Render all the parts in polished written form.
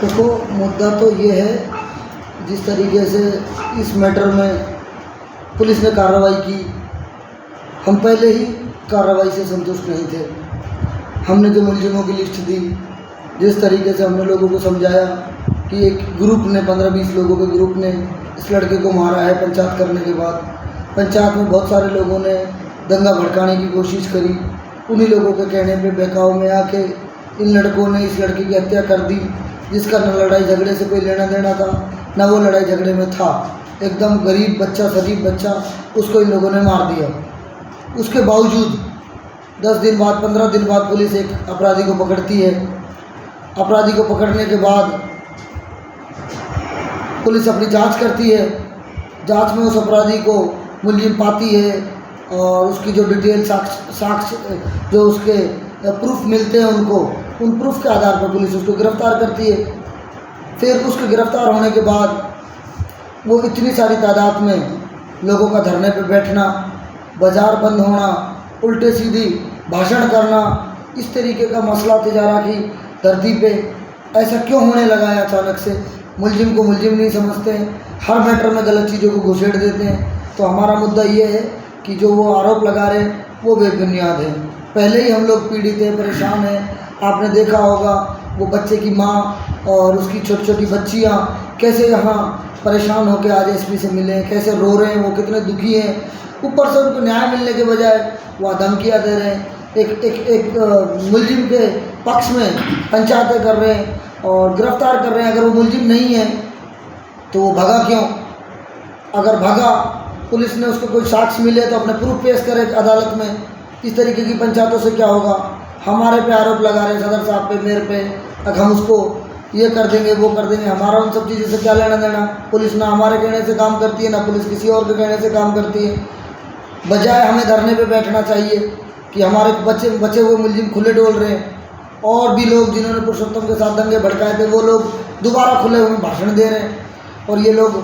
देखो, मुद्दा तो ये है, जिस तरीके से इस मैटर में पुलिस ने कार्रवाई की, हम पहले ही कार्रवाई से संतुष्ट नहीं थे। हमने जो मुलजिमों की लिस्ट दी, जिस तरीके से हमने लोगों को समझाया कि एक ग्रुप ने 15-20 लोगों के ग्रुप ने इस लड़के को मारा है पंचायत करने के बाद, पंचायत में बहुत सारे लोगों ने दंगा भड़काने की कोशिश करी। उन्हीं लोगों के कहने पे बहकाव में आके इन लड़कों ने इस लड़की की हत्या कर दी, जिसका न लड़ाई झगड़े से कोई लेना देना था, न वो लड़ाई झगड़े में था। एकदम गरीब बच्चा, शरीफ बच्चा, उसको इन लोगों ने मार दिया। उसके बावजूद 10 दिन बाद, 15 दिन बाद पुलिस एक अपराधी को पकड़ती है। अपराधी को पकड़ने के बाद पुलिस अपनी जांच करती है। जांच में उस अपराधी को मुलजिम पाती है और उसकी जो डिटेल साक्ष्य जो उसके प्रूफ मिलते हैं उनको, उन प्रूफ के आधार पर पुलिस उसको गिरफ़्तार करती है। फिर उसके गिरफ़्तार होने के बाद वो इतनी सारी तादाद में लोगों का धरने पर बैठना, बाज़ार बंद होना, उल्टे सीधी भाषण करना, इस तरीके का मसला तिजारा की धरती पे ऐसा क्यों होने लगा है अचानक से? मुलजिम को मुलजिम नहीं समझते हैं, हर मैटर में गलत चीज़ों को घुसेड़ देते हैं। तो हमारा मुद्दा ये है कि जो वो आरोप लगा रहे हैं वो बेबुनियाद है। पहले ही हम लोग पीड़ित हैं, परेशान हैं। आपने देखा होगा वो बच्चे की माँ और उसकी छोटी छोटी बच्चियाँ कैसे यहाँ परेशान होकर आज एसपी से मिले, कैसे रो रहे हैं, वो कितने दुखी हैं। ऊपर से उनको न्याय मिलने के बजाय वो धमकियाँ दे रहे हैं, एक मुलजिम के पक्ष में पंचायतें कर रहे हैं और गिरफ्तार कर रहे हैं। अगर वो मुलजिम नहीं है तो वो भगा क्यों? अगर भगा, पुलिस ने उसको कोई साक्ष्य मिले तो अपने प्रूफ पेश करे अदालत में। इस तरीके की पंचायतों से क्या होगा? हमारे पे आरोप लगा रहे हैं, सदर साहब पे, मेरे पे, अगर हम उसको ये कर देंगे, वो कर देंगे। हमारा उन सब चीज़ों से क्या लेना देना? पुलिस ना हमारे कहने से काम करती है, ना पुलिस किसी और के कहने से काम करती है। बजाय हमें धरने पे बैठना चाहिए कि हमारे बचे हुए मुलजिम खुले डोल रहे हैं, और भी लोग जिन्होंने पुरुषोत्तम के साथ दंगे भड़काए थे वो लोग दोबारा खुले हुए भाषण दे रहे हैं, और ये लोग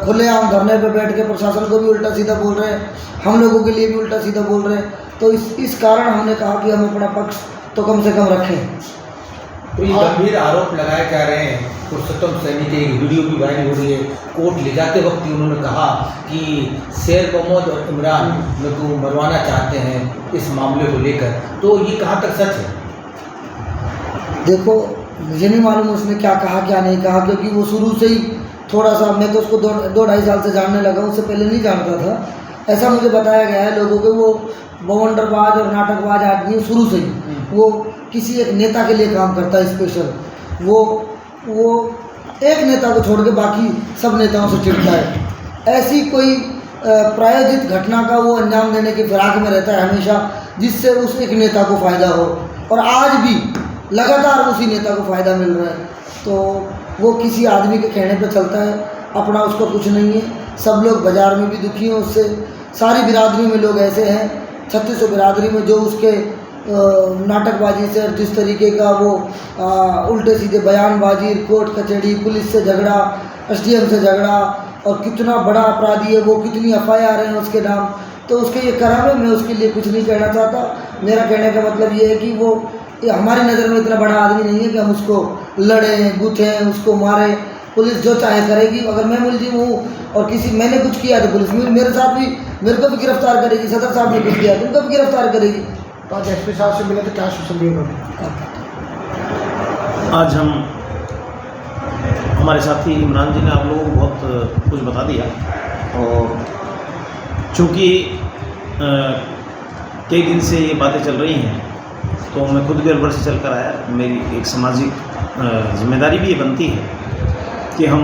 खुलेआम धरने पे बैठ के प्रशासन को भी उल्टा सीधा बोल रहे हैं, हम लोगों के लिए भी उल्टा सीधा बोल रहे हैं। तो इस कारण हमने कहा कि हम अपना पक्ष तो कम से कम रखें। तो ये गंभीर आरोप लगाए जा रहे हैं। पुरुषोत्तम सैनी की एक वीडियो भी वायरल हो रही है। कोर्ट ले जाते वक्त उन्होंने कहा कि शेर मोहम्मद और इमरान को मरवाना चाहते हैं इस मामले को लेकर, तो ये कहाँ तक सच है? देखो, मुझे नहीं मालूम उसने क्या कहा क्या नहीं कहा, क्योंकि वो शुरू से ही थोड़ा सा, मैं तो उसको 2-2.5 साल से जानने लगा, उससे पहले नहीं जानता था। ऐसा मुझे बताया गया है लोगों को, वो बवंडरबाज और नाटकबाज आदमी शुरू से ही, वो किसी एक नेता के लिए काम करता है स्पेशल। वो एक नेता को छोड़ के बाकी सब नेताओं से चिढ़ता है। ऐसी कोई प्रायोजित घटना का वो अंजाम देने की फिराक में रहता है हमेशा, जिससे उस एक नेता को फ़ायदा हो, और आज भी लगातार उसी नेता को फ़ायदा मिल रहा है। तो वो किसी आदमी के कहने पे चलता है, अपना उसको कुछ नहीं है। सब लोग बाज़ार में भी दुखी हैं उससे, सारी बिरादरी में लोग ऐसे हैं, 3600 बिरादरी में जो उसके नाटकबाजी से, जिस तरीके का वो उल्टे सीधे बयानबाजी, कोर्ट कचहरी, पुलिस से झगड़ा, एसडीएम से झगड़ा, और कितना बड़ा अपराधी है वो, कितनी FIR हैं उसके नाम, तो उसके ये कर्म है। मैं उसके लिए कुछ नहीं कहना चाहता। मेरा कहने का मतलब ये है कि वो हमारी नज़र में इतना बड़ा आदमी नहीं है कि हम उसको लड़ें, गुथें, उसको मारें। पुलिस जो चाहे करेगी। अगर मैं मुलजिम हूँ और मैंने कुछ किया तो पुलिस मेरे साथ भी, मेरे को भी गिरफ्तार करेगी। सदर साहब ने कुछ किया तो उनको भी गिरफ्तार करेगी। तो आज एसपी साहब से मिले तो क्या सुनिए? आज हमारे साथी इमरान जी ने आप लोगों को बहुत कुछ बता दिया, और चूँकि कई दिन से ये बातें चल रही हैं, तो मैं खुद भी अलवर से चल कर आया। मेरी एक सामाजिक जिम्मेदारी भी ये बनती है कि हम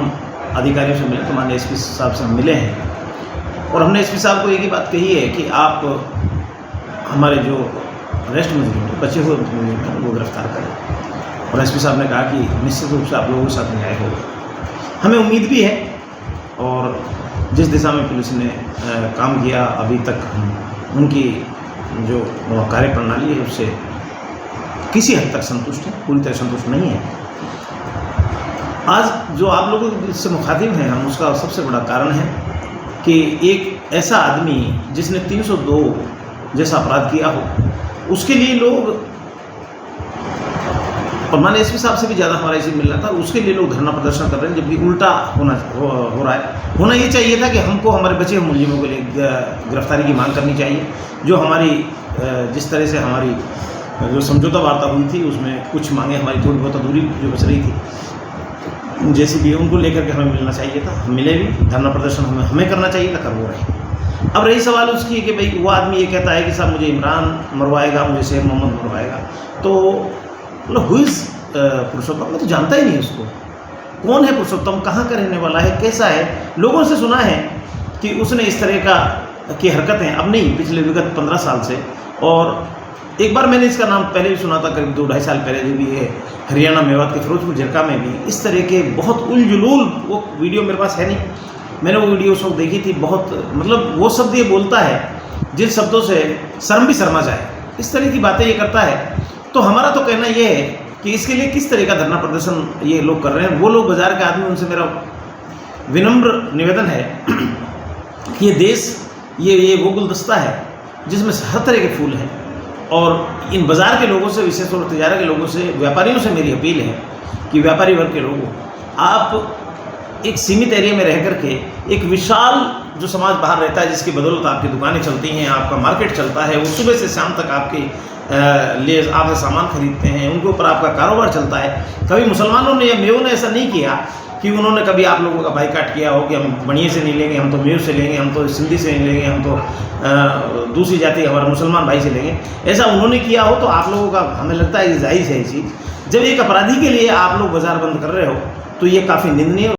अधिकारियों से मिलें। तो माननीय एसपी साहब से हम मिले हैं, और हमने एसपी साहब को एक ही बात कही है कि आप हमारे जो अरेस्ट मुजरिम हैं, बचे हुए मुजरिम हैं, वो गिरफ्तार करें। और एसपी साहब ने कहा कि निश्चित रूप से आप लोगों के साथ न्याय होगा। हमें उम्मीद भी है, और जिस दिशा में पुलिस ने काम किया अभी तक, हम उनकी जो कार्यप्रणाली है उससे किसी हद तक संतुष्ट हैं, पूरी तरह संतुष्ट नहीं है। आज जो आप लोगों से मुखातिब हैं हम, उसका सबसे बड़ा कारण है कि एक ऐसा आदमी जिसने 302 जैसा अपराध किया हो, उसके लिए लोग परमानेंट एसपी साहब से भी ज़्यादा हमारा इसी मिल रहा था, उसके लिए लोग धरना प्रदर्शन कर रहे हैं, जबकि उल्टा हो रहा है। होना ये चाहिए था कि हमको हमारे बचे हुए मुलजिमों के लिए गिरफ्तारी की मांग करनी चाहिए। जो हमारी जिस तरह से हमारी जो समझौता वार्ता हुई थी उसमें कुछ मांगे हमारी थोड़ी बहुत अधूरी जो बच रही थी, जैसे भी उनको लेकर के हमें मिलना चाहिए था, हम मिले भी। धरना प्रदर्शन हमें करना चाहिए था, कर वो रहे। अब रही सवाल उसकी कि भाई वो आदमी ये कहता है कि साहब मुझे इमरान मरवाएगा, मुझे शेर मोहम्मद मरवाएगा, तो मतलब हु इज़ पुरुषोत्तम? मैं तो जानता ही नहीं उसको, कौन है पुरुषोत्तम, कहाँ का रहने वाला है, कैसा है। लोगों से सुना है कि उसने इस तरह की हरकतें, अब नहीं, पिछले विगत 15 साल से। और एक बार मैंने इसका नाम पहले भी सुना था, करीब 2-2.5 साल पहले, जो भी है हरियाणा मेवात के फिरोजपुर झरका में भी इस तरह के बहुत उलझुलूल, वो वीडियो मेरे पास है नहीं, मैंने वो वीडियो उस वक्त देखी थी। बहुत मतलब वो शब्द ये बोलता है जिन शब्दों से शर्म भी शर्मा जाए, इस तरह की बातें ये करता है। तो हमारा तो कहना ये है कि इसके लिए किस तरह का धरना प्रदर्शन ये लोग कर रहे हैं। वो लोग बाजार के आदमी, उनसे मेरा विनम्र निवेदन है कि ये देश ये वो गुलदस्ता है जिसमें हर तरह के फूल हैं, और इन बाज़ार के लोगों से, विशेष तौर पर तिजारा के लोगों से, व्यापारियों से मेरी अपील है कि व्यापारी वर्ग के लोगों, आप एक सीमित एरिया में रह करके एक विशाल जो समाज बाहर रहता है, जिसकी बदौलत आपकी दुकानें चलती हैं, आपका मार्केट चलता है, वो सुबह से शाम तक आपके लिए आपसे सामान खरीदते हैं, उनके ऊपर आपका कारोबार चलता है। कभी मुसलमानों ने या मेयों ने ऐसा नहीं किया कि उन्होंने कभी आप लोगों का बाइकाट किया हो कि हम बनिए से नहीं लेंगे, हम तो मेयो से लेंगे, हम तो सिंधी से नहीं लेंगे, हम तो दूसरी जाति हमारे मुसलमान भाई से लेंगे। ऐसा उन्होंने किया हो तो आप लोगों का, हमें लगता है जायज़ है ये चीज़। जब एक अपराधी के लिए आप लोग बाज़ार बंद कर रहे हो तो ये काफ़ी निंदनीय